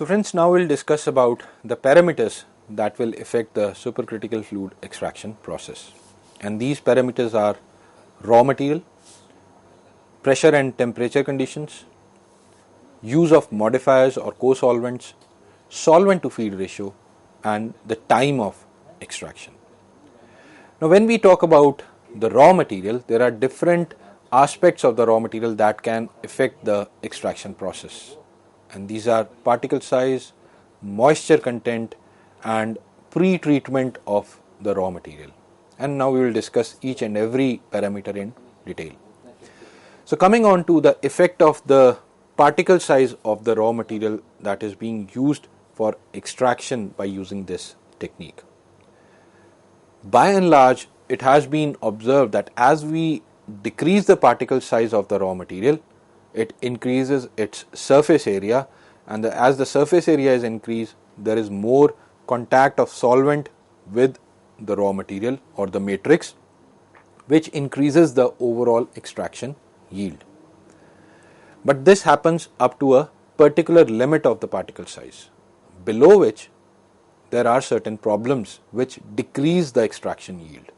So friends, now we'll discuss about the parameters that will affect the supercritical fluid extraction process. And these parameters are raw material, pressure and temperature conditions, use of modifiers or co-solvents, solvent to feed ratio, and the time of extraction. Now when we talk about the raw material, there are different aspects of the raw material that can affect the extraction process. And these are particle size, moisture content, and pre-treatment of the raw material. And now we will discuss each and every parameter in detail. So coming on to the effect of the particle size of the raw material that is being used for extraction by using this technique. By and large, it has been observed that as we decrease the particle size of the raw material, it increases its surface area, and as the surface area is increased, there is more contact of solvent with the raw material or the matrix, which increases the overall extraction yield. But this happens up to a particular limit of the particle size, below which there are certain problems which decrease the extraction yield.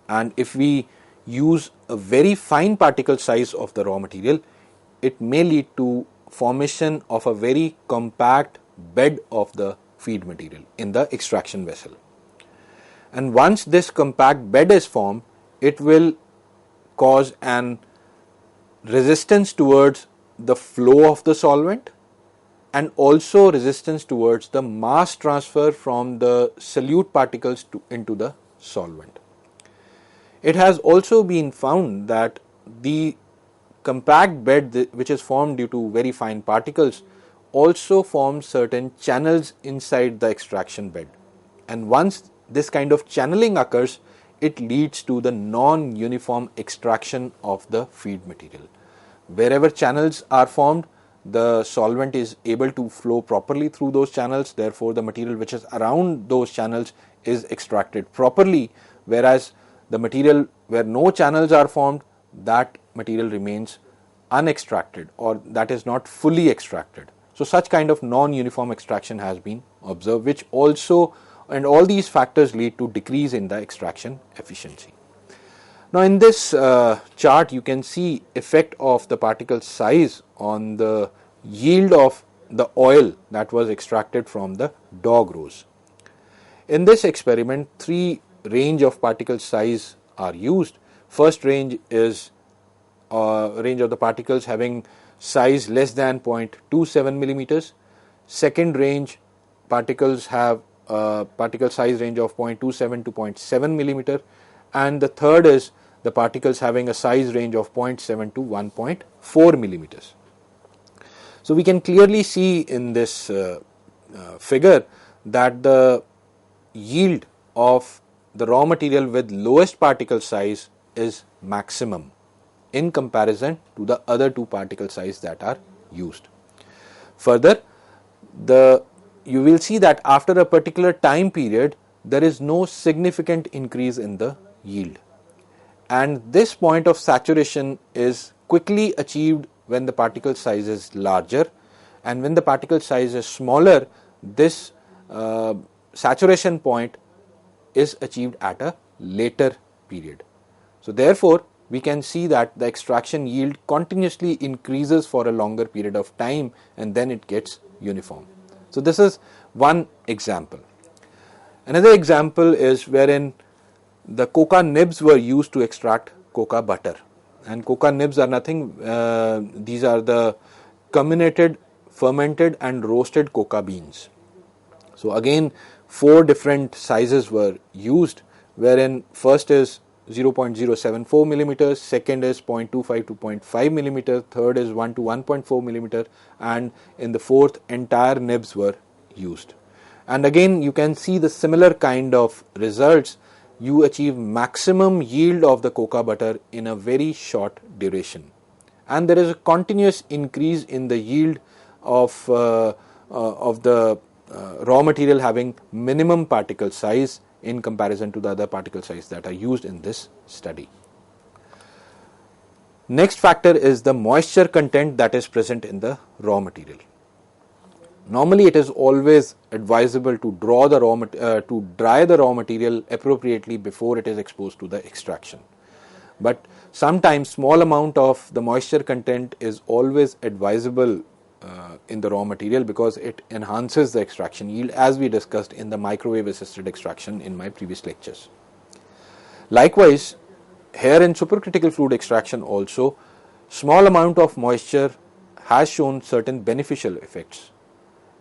And if we use a very fine particle size of the raw material, it may lead to formation of a very compact bed of the feed material in the extraction vessel. And once this compact bed is formed, it will cause an resistance towards the flow of the solvent and also resistance towards the mass transfer from the solute particles into the solvent. It has also been found that the compact bed which is formed due to very fine particles also forms certain channels inside the extraction bed, and once this kind of channeling occurs, it leads to the non-uniform extraction of the feed material. Wherever channels are formed, the solvent is able to flow properly through those channels, therefore the material which is around those channels is extracted properly, whereas the material where no channels are formed, that material remains unextracted or that is not fully extracted. So such kind of non-uniform extraction has been observed, which also, and all these factors lead to decrease in the extraction efficiency. Now in this chart you can see effect of the particle size on the yield of the oil that was extracted from the dog rose. In this experiment, three range of particle size are used. First range is range of the particles having size less than 0.27 millimeters. Second range, particles have particle size range of 0.27 to 0.7 millimeter, and the third is the particles having a size range of 0.7 to 1.4 millimeters. So we can clearly see in this figure that the yield of the raw material with lowest particle size is maximum in comparison to the other two particle size that are used. Further, you will see that after a particular time period, there is no significant increase in the yield. And this point of saturation is quickly achieved when the particle size is larger, and when the particle size is smaller, this saturation point is achieved at a later period. So therefore, we can see that the extraction yield continuously increases for a longer period of time, and then it gets uniform. So this is one example. Another example is wherein the coca nibs were used to extract coca butter, and coca nibs are nothing, these are the comminuted, fermented and roasted coca beans. So again, four different sizes were used, wherein first is 0.074 millimeters, second is 0.25 to 0.5 millimeter, third is 1 to 1.4 millimeter, and in the fourth, entire nibs were used. And again, you can see the similar kind of results. You achieve maximum yield of the coca butter in a very short duration, and there is a continuous increase in the yield of the raw material having minimum particle size in comparison to the other particle size that are used in this study. Next factor is the moisture content that is present in the raw material. Normally, it is always advisable to dry the raw material appropriately before it is exposed to the extraction. But sometimes small amount of the moisture content is always advisable in the raw material because it enhances the extraction yield, as we discussed in the microwave assisted extraction in my previous lectures. Likewise, here in supercritical fluid extraction also, small amount of moisture has shown certain beneficial effects.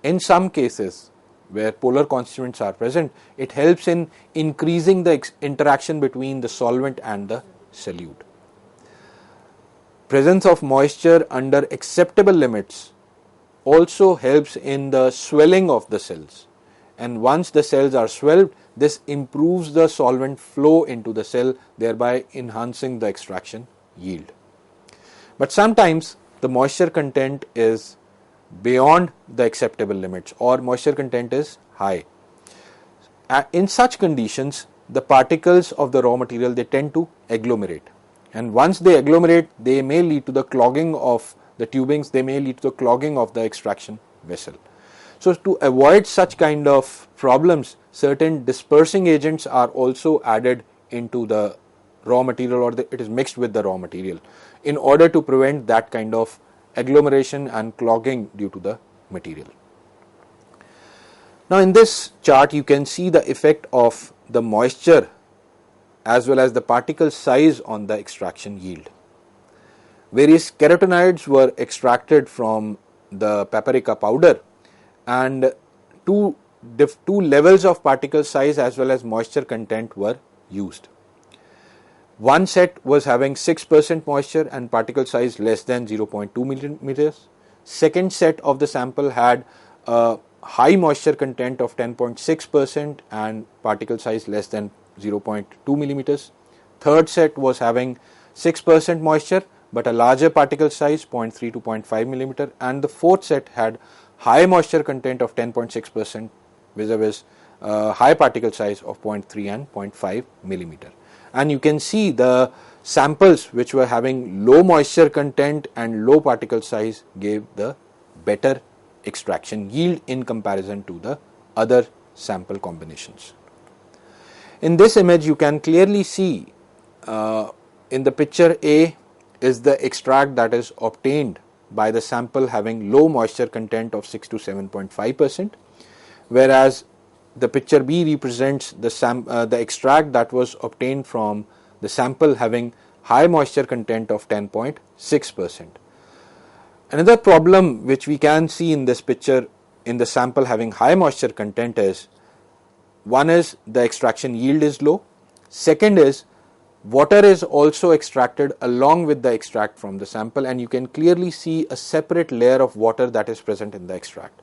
In some cases where polar constituents are present, it helps in increasing the interaction between the solvent and the solute. Presence of moisture under acceptable limits also helps in the swelling of the cells, and once the cells are swelled, this improves the solvent flow into the cell, thereby enhancing the extraction yield. But sometimes the moisture content is beyond the acceptable limits, or moisture content is high. In such conditions, the particles of the raw material, they tend to agglomerate, and once they agglomerate, they may lead to the clogging of the tubings, they may lead to the clogging of the extraction vessel. So to avoid such kind of problems, certain dispersing agents are also added into the raw material, or it is mixed with the raw material, in order to prevent that kind of agglomeration and clogging due to the material. Now in this chart you can see the effect of the moisture as well as the particle size on the extraction yield. Various carotenoids were extracted from the paprika powder, and two levels of particle size as well as moisture content were used. One set was having 6% moisture and particle size less than 0.2 millimeters. Second set of the sample had a high moisture content of 10.6% and particle size less than 0.2 millimeters. Third set was having 6% moisture but a larger particle size 0.3 to 0.5 millimeter, and the fourth set had high moisture content of 10.6% vis-a-vis high particle size of 0.3 and 0.5 millimeter. And you can see the samples which were having low moisture content and low particle size gave the better extraction yield in comparison to the other sample combinations. In this image you can clearly see in the picture A is the extract that is obtained by the sample having low moisture content of 6 to 7.5%, whereas the picture B represents the extract that was obtained from the sample having high moisture content of 10.6%. Another problem which we can see in this picture in the sample having high moisture content is, one is the extraction yield is low, second is water is also extracted along with the extract from the sample, and you can clearly see a separate layer of water that is present in the extract.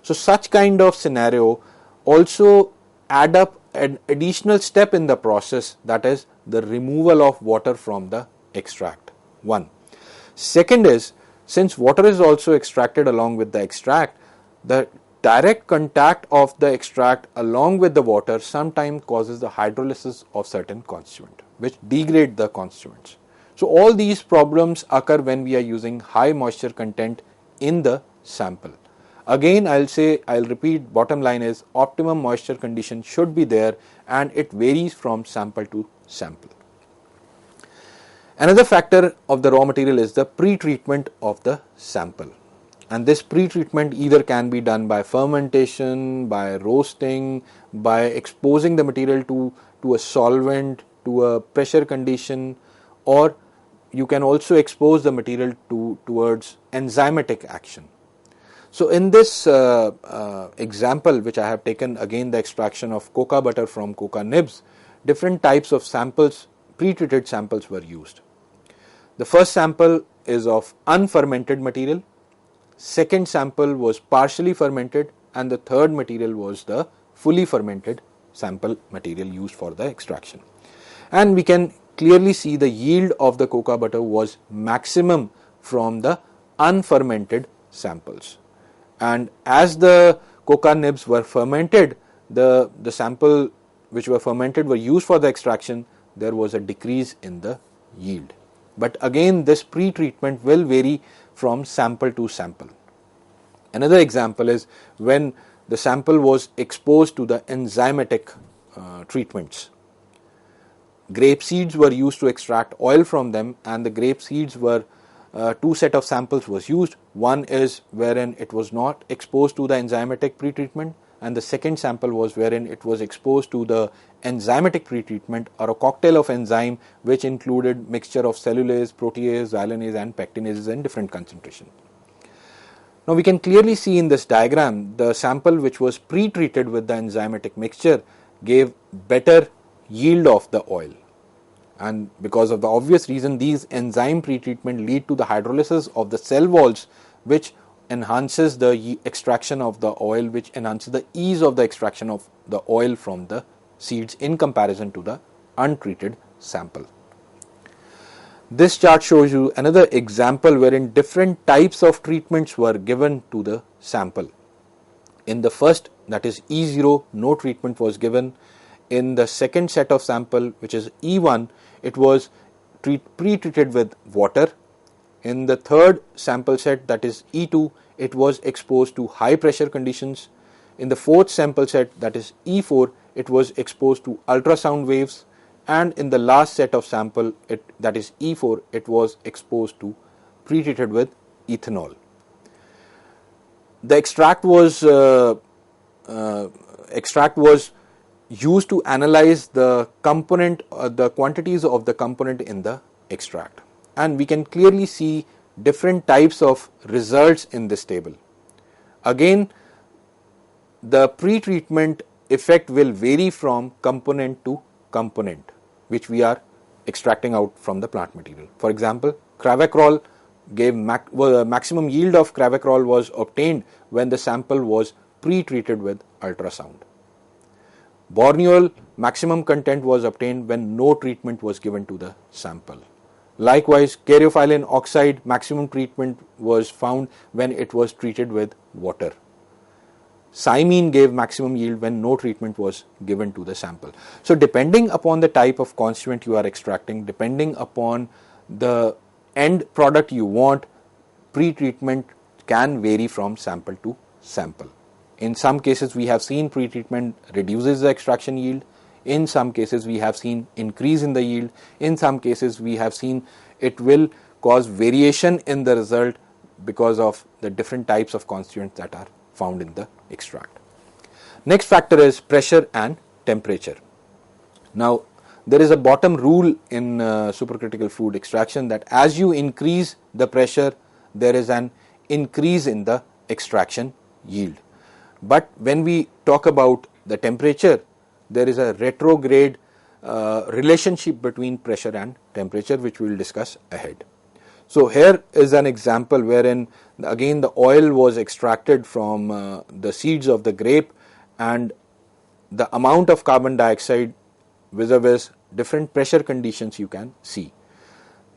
So such kind of scenario also add up an additional step in the process, that is the removal of water from the extract. One. Second is, since water is also extracted along with the extract, the direct contact of the extract along with the water sometimes causes the hydrolysis of certain constituent, which degrade the constituents. So all these problems occur when we are using high moisture content in the sample. Again, I'll repeat, bottom line is optimum moisture condition should be there, and it varies from sample to sample. Another factor of the raw material is the pre-treatment of the sample. And this pre-treatment either can be done by fermentation, by roasting, by exposing the material to a solvent, to a pressure condition, or you can also expose the material towards enzymatic action. So in this example which I have taken, again the extraction of cocoa butter from cocoa nibs, different types of samples, pre-treated samples were used. The first sample is of unfermented material, second sample was partially fermented, and the third material was the fully fermented sample material used for the extraction. And we can clearly see the yield of the cocoa butter was maximum from the unfermented samples. And as the cocoa nibs were fermented, the sample which were fermented were used for the extraction, there was a decrease in the yield. But again, this pre-treatment will vary from sample to sample. Another example is when the sample was exposed to the enzymatic treatments. Grape seeds were used to extract oil from them, and the grape seeds were two set of samples was used. One is wherein it was not exposed to the enzymatic pretreatment, and the second sample was wherein it was exposed to the enzymatic pretreatment, or a cocktail of enzyme which included mixture of cellulase, protease, xylanase and pectinases in different concentration. Now we can clearly see in this diagram the sample which was pre-treated with the enzymatic mixture gave better yield of the oil, and because of the obvious reason, these enzyme pretreatment lead to the hydrolysis of the cell walls, which enhances the extraction of the oil, which enhances the ease of the extraction of the oil from the seeds in comparison to the untreated sample. This chart shows you another example wherein different types of treatments were given to the sample. In the first, that is E0, no treatment was given. In the second set of sample, which is E1, it was pre-treated with water. In the third sample set, that is E2, it was exposed to high pressure conditions. In the fourth sample set, that is E4, it was exposed to ultrasound waves. And in the last set of sample, that is E4, it was exposed to pre-treated with ethanol. The extract was used to analyze the component, the quantities of the component in the extract, and we can clearly see different types of results in this table. Again, the pre-treatment effect will vary from component to component which we are extracting out from the plant material. For example, cravacrol gave maximum yield of cravacrol was obtained when the sample was pre-treated with ultrasound. Borneol maximum content was obtained when no treatment was given to the sample. Likewise, caryophyllene oxide maximum treatment was found when it was treated with water. Cymene gave maximum yield when no treatment was given to the sample. So depending upon the type of constituent you are extracting, depending upon the end product you want, pre-treatment can vary from sample to sample. In some cases we have seen pre-treatment reduces the extraction yield. In some cases we have seen increase in the yield. In some cases we have seen it will cause variation in the result because of the different types of constituents that are found in the extract. Next factor is pressure and temperature. Now there is a bottom rule in supercritical fluid extraction that as you increase the pressure, there is an increase in the extraction yield. But when we talk about the temperature, there is a retrograde relationship between pressure and temperature, which we will discuss ahead. So here is an example wherein again the oil was extracted from the seeds of the grape, and the amount of carbon dioxide vis-a-vis different pressure conditions you can see.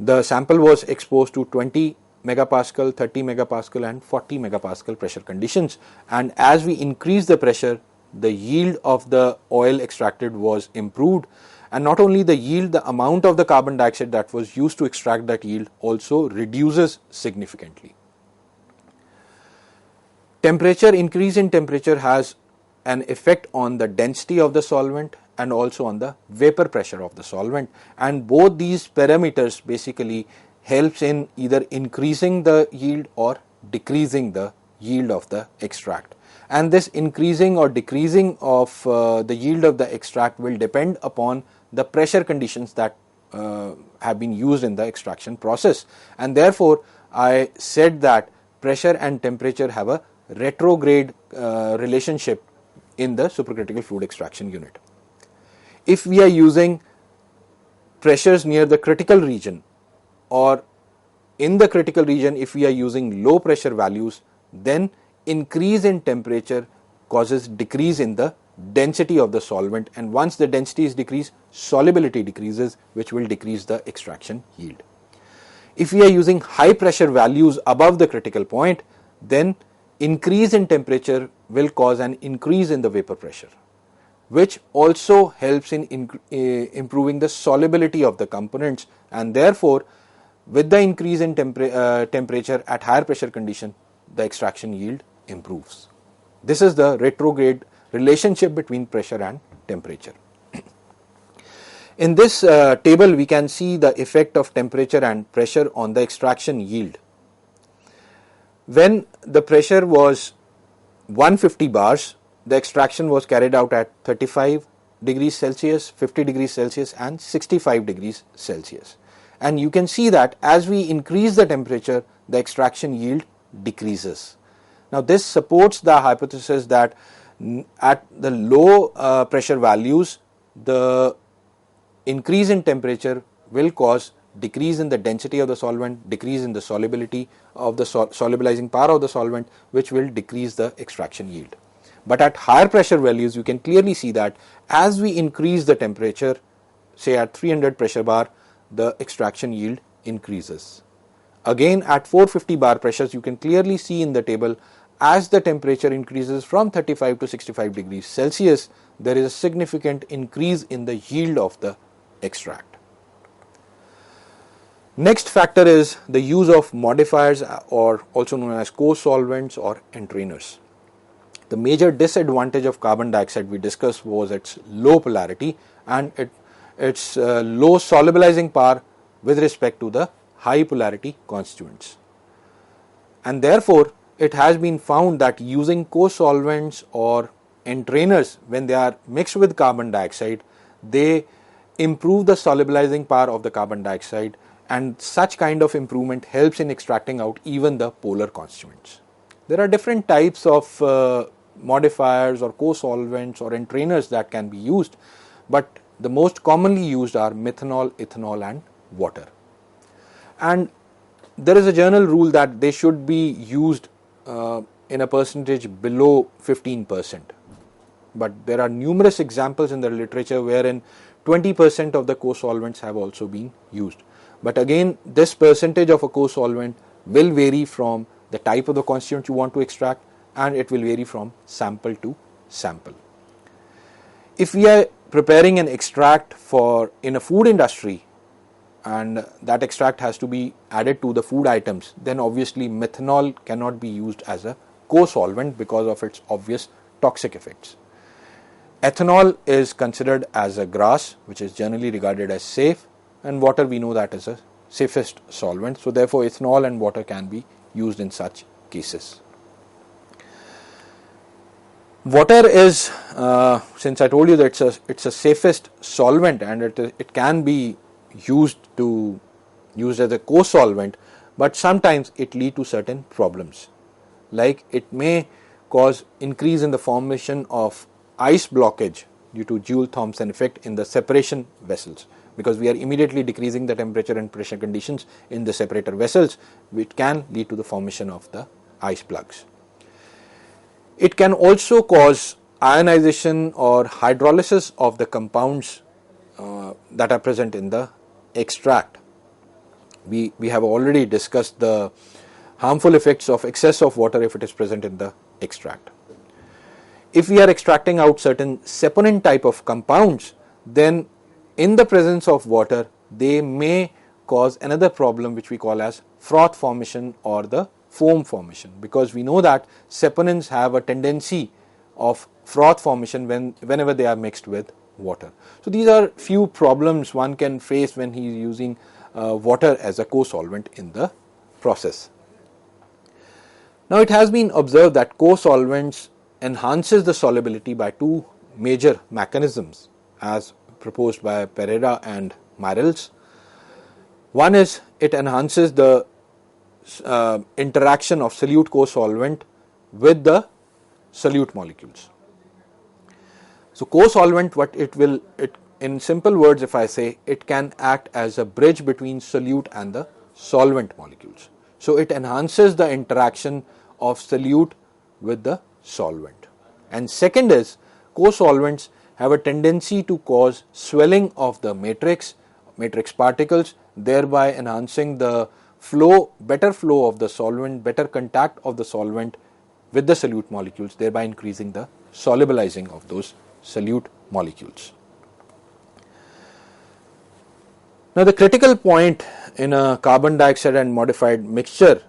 The sample was exposed to 20 megapascal, 30 megapascal and 40 megapascal pressure conditions, and as we increase the pressure, the yield of the oil extracted was improved, and not only the yield, the amount of the carbon dioxide that was used to extract that yield also reduces significantly. Temperature, increase in temperature has an effect on the density of the solvent and also on the vapor pressure of the solvent, and both these parameters basically helps in either increasing the yield or decreasing the yield of the extract. And this increasing or decreasing of the yield of the extract will depend upon the pressure conditions that have been used in the extraction process, and therefore I said that pressure and temperature have a retrograde relationship in the supercritical fluid extraction unit. If we are using pressures near the critical region, or in the critical region if we are using low pressure values, then increase in temperature causes decrease in the density of the solvent, and once the density is decreased, solubility decreases, which will decrease the extraction yield. If we are using high pressure values above the critical point, then increase in temperature will cause an increase in the vapor pressure, which also helps in improving the solubility of the components, and therefore with the increase in temperature at higher pressure condition, the extraction yield improves. This is the retrograde relationship between pressure and temperature. In this table, we can see the effect of temperature and pressure on the extraction yield. When the pressure was 150 bars, the extraction was carried out at 35 degrees Celsius, 50 degrees Celsius and 65 degrees Celsius. And you can see that as we increase the temperature, the extraction yield decreases. Now this supports the hypothesis that at the low pressure values, the increase in temperature will cause decrease in the density of the solvent, decrease in the solubility of the solubilizing power of the solvent, which will decrease the extraction yield. But at higher pressure values, you can clearly see that as we increase the temperature, say at 300 pressure bar, the extraction yield increases. Again, at 450 bar pressures, you can clearly see in the table, as the temperature increases from 35 to 65 degrees Celsius, there is a significant increase in the yield of the extract. Next factor is the use of modifiers, or also known as co-solvents or entrainers. The major disadvantage of carbon dioxide we discussed was its low polarity and its low solubilizing power with respect to the high polarity constituents. And therefore, it has been found that using co-solvents or entrainers, when they are mixed with carbon dioxide, they improve the solubilizing power of the carbon dioxide, and such kind of improvement helps in extracting out even the polar constituents. There are different types of modifiers or co-solvents or entrainers that can be used, but the most commonly used are methanol, ethanol and water. And there is a general rule that they should be used in a percentage below 15%. But there are numerous examples in the literature wherein 20% of the co-solvents have also been used. But again, this percentage of a co-solvent will vary from the type of the constituent you want to extract, and it will vary from sample to sample. If we are preparing an extract in a food industry, and that extract has to be added to the food items, then obviously methanol cannot be used as a co-solvent because of its obvious toxic effects. Ethanol is considered as a grass, which is generally regarded as safe, and water we know that is a safest solvent. So therefore ethanol and water can be used in such cases. Water is, since I told you that it's a safest solvent and it can be used as a co-solvent, but sometimes it leads to certain problems. Like it may cause increase in the formation of ice blockage due to Joule-Thomson effect in the separation vessels, because we are immediately decreasing the temperature and pressure conditions in the separator vessels, which can lead to the formation of the ice plugs. It can also cause ionization or hydrolysis of the compounds that are present in the extract. We have already discussed the harmful effects of excess of water if it is present in the extract. If we are extracting out certain saponin type of compounds, then in the presence of water, they may cause another problem which we call as froth formation or the foam formation, because we know that saponins have a tendency of froth formation whenever they are mixed with water. So these are few problems one can face when he is using water as a co-solvent in the process. Now it has been observed that co-solvents enhances the solubility by two major mechanisms as proposed by Pereira and Myrels. One is it enhances the interaction of solute co-solvent with the solute molecules. So co-solvent, in simple words if I say, it can act as a bridge between solute and the solvent molecules. So it enhances the interaction of solute with the solvent. And second is, co-solvents have a tendency to cause swelling of the matrix particles, thereby enhancing the better flow of the solvent, better contact of the solvent with the solute molecules, thereby increasing the solubilizing of those solute molecules. Now the critical point in a carbon dioxide and modified mixture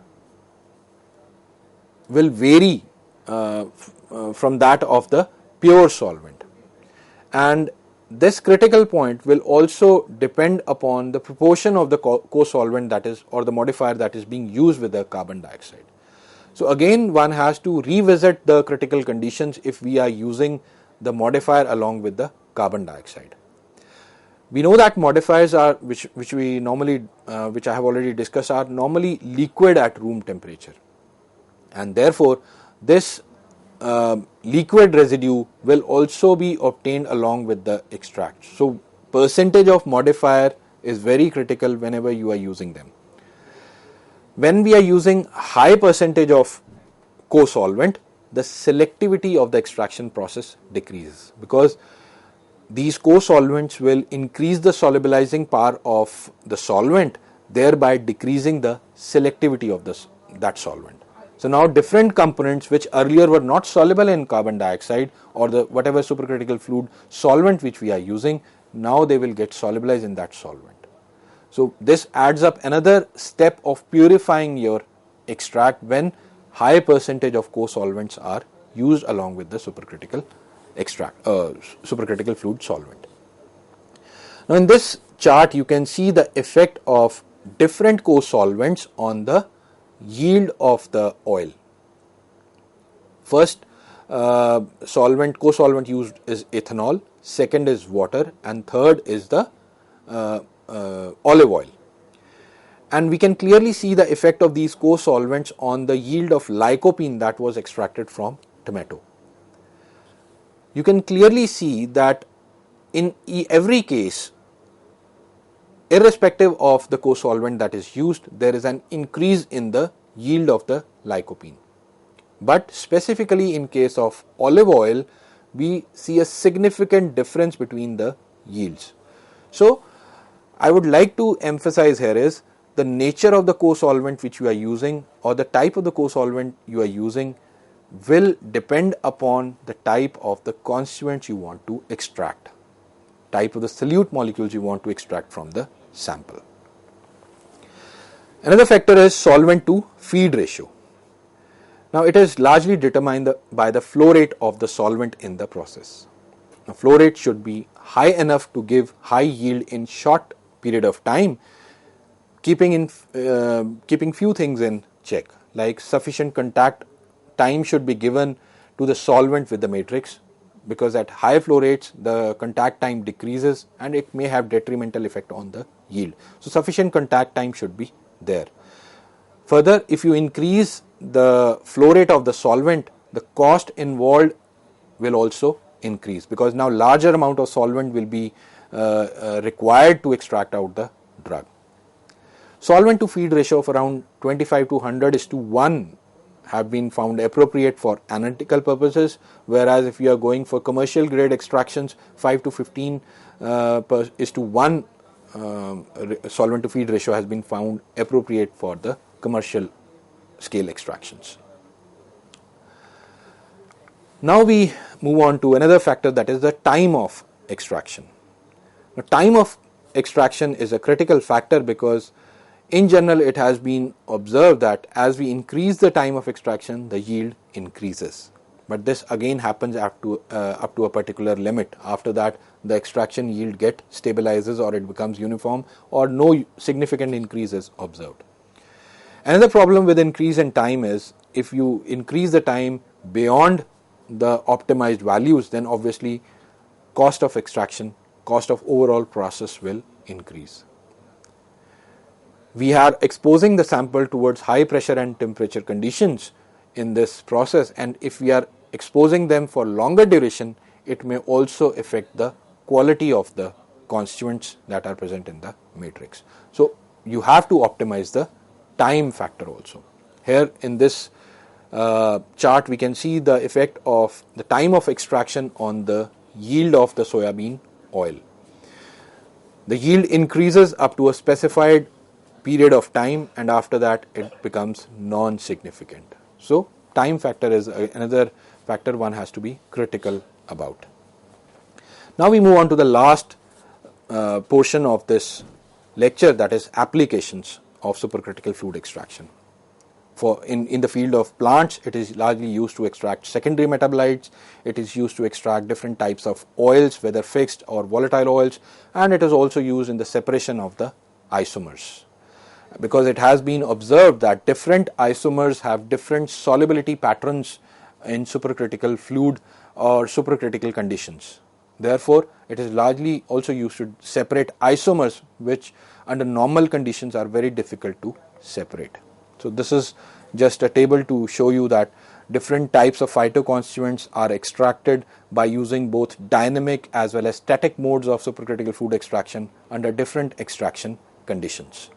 will vary from that of the pure solvent. And this critical point will also depend upon the proportion of the co-solvent that is, or the modifier that is being used with the carbon dioxide. So again, one has to revisit the critical conditions if we are using the modifier along with the carbon dioxide. We know that modifiers are, which we normally, which I have already discussed, are normally liquid at room temperature, and therefore this liquid residue will also be obtained along with the extract. So percentage of modifier is very critical whenever you are using them. When we are using high percentage of co-solvent, the selectivity of the extraction process decreases, because these co-solvents will increase the solubilizing power of the solvent, thereby decreasing the selectivity of that solvent. So now different components which earlier were not soluble in carbon dioxide or the whatever supercritical fluid solvent which we are using, now they will get solubilized in that solvent. So this adds up another step of purifying your extract when high percentage of co-solvents are used along with the supercritical supercritical fluid solvent. Now in this chart you can see the effect of different co-solvents on the yield of the oil. First co-solvent used is ethanol, second is water, and third is the olive oil. And we can clearly see the effect of these co-solvents on the yield of lycopene that was extracted from tomato. You can clearly see that in every case, irrespective of the co-solvent that is used, there is an increase in the yield of the lycopene. But specifically in case of olive oil, we see a significant difference between the yields. So I would like to emphasize here is the nature of the co-solvent which you are using, or the type of the co-solvent you are using, will depend upon the type of the constituents you want to extract, type of the solute molecules you want to extract from the sample. Another factor is solvent to feed ratio. Now it is largely determined by the flow rate of the solvent in the process. Now flow rate should be high enough to give high yield in short period of time, keeping few things in check, like sufficient contact time should be given to the solvent with the matrix, because at high flow rates the contact time decreases and it may have detrimental effect on the yield. So sufficient contact time should be there. Further, if you increase the flow rate of the solvent, the cost involved will also increase, because now larger amount of solvent will be required to extract out the drug. Solvent to feed ratio of around 25 to 100:1 have been found appropriate for analytical purposes, whereas if you are going for commercial grade extractions, 5 to 15:1 solvent to feed ratio has been found appropriate for the commercial scale extractions. Now we move on to another factor, that is the time of extraction. The time of extraction is a critical factor, because in general it has been observed that as we increase the time of extraction, the yield increases. But this again happens up to a particular limit. After that the extraction yield stabilizes, or it becomes uniform, or no significant increase is observed. Another problem with increase in time is, if you increase the time beyond the optimized values, then obviously cost of extraction, cost of overall process will increase. We are exposing the sample towards high pressure and temperature conditions in this process, and if we are exposing them for longer duration, it may also affect the quality of the constituents that are present in the matrix. So you have to optimize the time factor also. Here in this chart we can see the effect of the time of extraction on the yield of the soybean oil. The yield increases up to a specified period of time, and after that it becomes non-significant. So time factor is another factor one has to be critical about. Now we move on to the last portion of this lecture, that is applications of supercritical fluid extraction. in the field of plants, it is largely used to extract secondary metabolites. It is used to extract different types of oils, whether fixed or volatile oils, and it is also used in the separation of the isomers, because it has been observed that different isomers have different solubility patterns in supercritical fluid or supercritical conditions. Therefore, it is largely also used to separate isomers which under normal conditions are very difficult to separate. So this is just a table to show you that different types of phytoconstituents are extracted by using both dynamic as well as static modes of supercritical fluid extraction under different extraction conditions.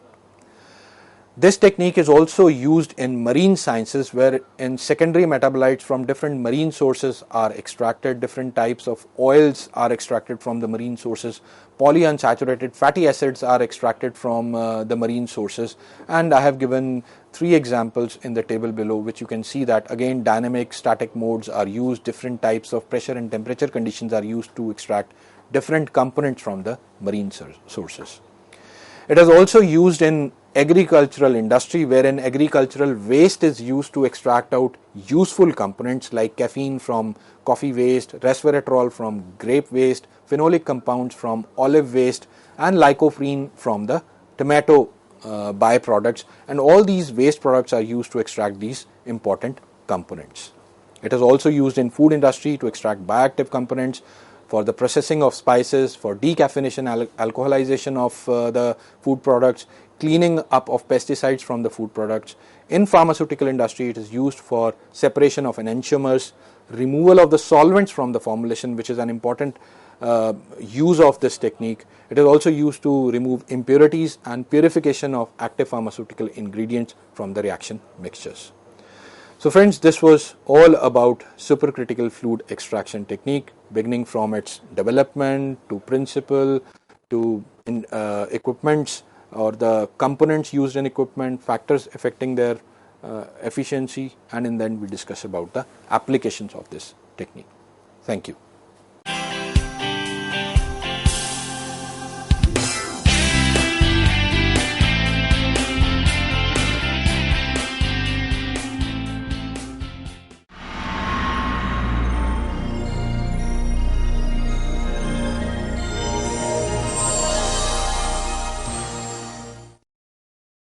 This technique is also used in marine sciences, where in secondary metabolites from different marine sources are extracted, different types of oils are extracted from the marine sources, polyunsaturated fatty acids are extracted from the marine sources, and I have given 3 examples in the table below, which you can see that again dynamic, static modes are used, different types of pressure and temperature conditions are used to extract different components from the marine sources. It is also used in agricultural industry, wherein agricultural waste is used to extract out useful components like caffeine from coffee waste, resveratrol from grape waste, phenolic compounds from olive waste, and lycopene from the tomato byproducts, and all these waste products are used to extract these important components. It is also used in food industry to extract bioactive components, for the processing of spices, for decaffeination, alcoholization of the food products, cleaning up of pesticides from the food products. In pharmaceutical industry, it is used for separation of enantiomers, removal of the solvents from the formulation, which is an important use of this technique. It is also used to remove impurities and purification of active pharmaceutical ingredients from the reaction mixtures. So friends, this was all about supercritical fluid extraction technique, beginning from its development to principle to equipments or the components used in equipment, factors affecting their efficiency, and then we discuss about the applications of this technique. Thank you.